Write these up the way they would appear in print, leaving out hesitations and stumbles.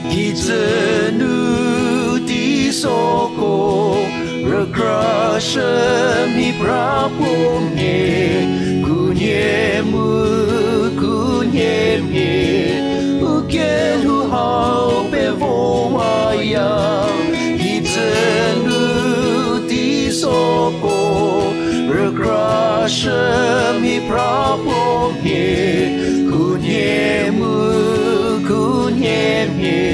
Kitenu di soko regrasem ni prapomne kunyemye ukelu hau pewaya Kitenu di soko regrasem ni prapomne kunyemye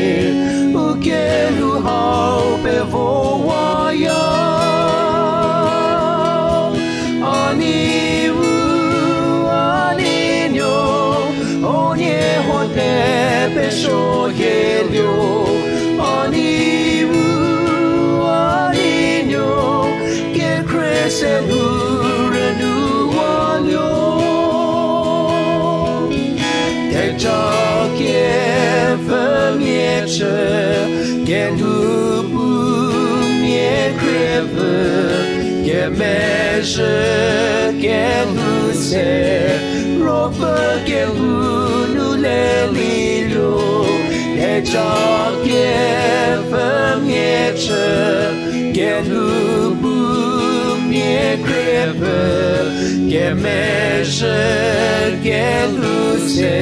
ukelu hau pewaya aninyo onye hote pesho yelyo aninyo que crece renualyo Gen hubu mie kreve Gen measure gen huse Rope gen hunu lelilo Eja gen vermieche Gen hubu mie kreve Gen measure gen huse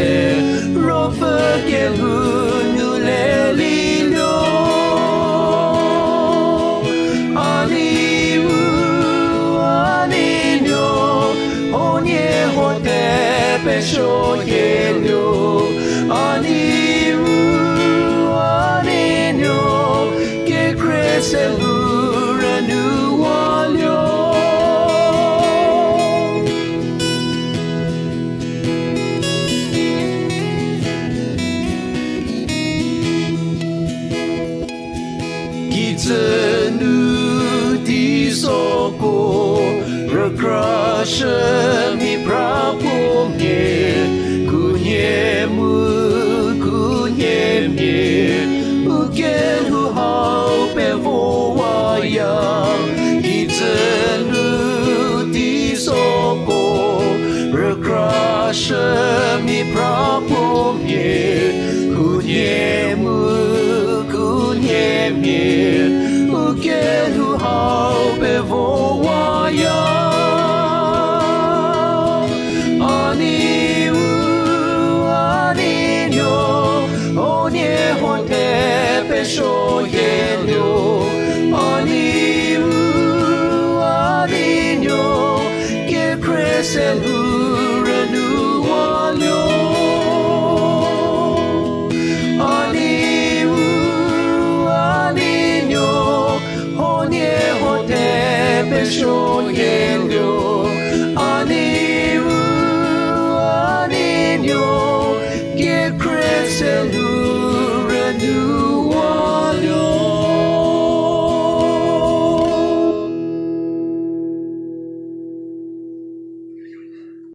Rope gen hunu lelilo Pesho yelyo aninyo que crece renualyo Kitenu di soko regrasem ni prapomne kunyemye ukelu hau pewaya Kitenu di soko regrasem ni prapomne kunyemye ukelu hau pewaya Pesho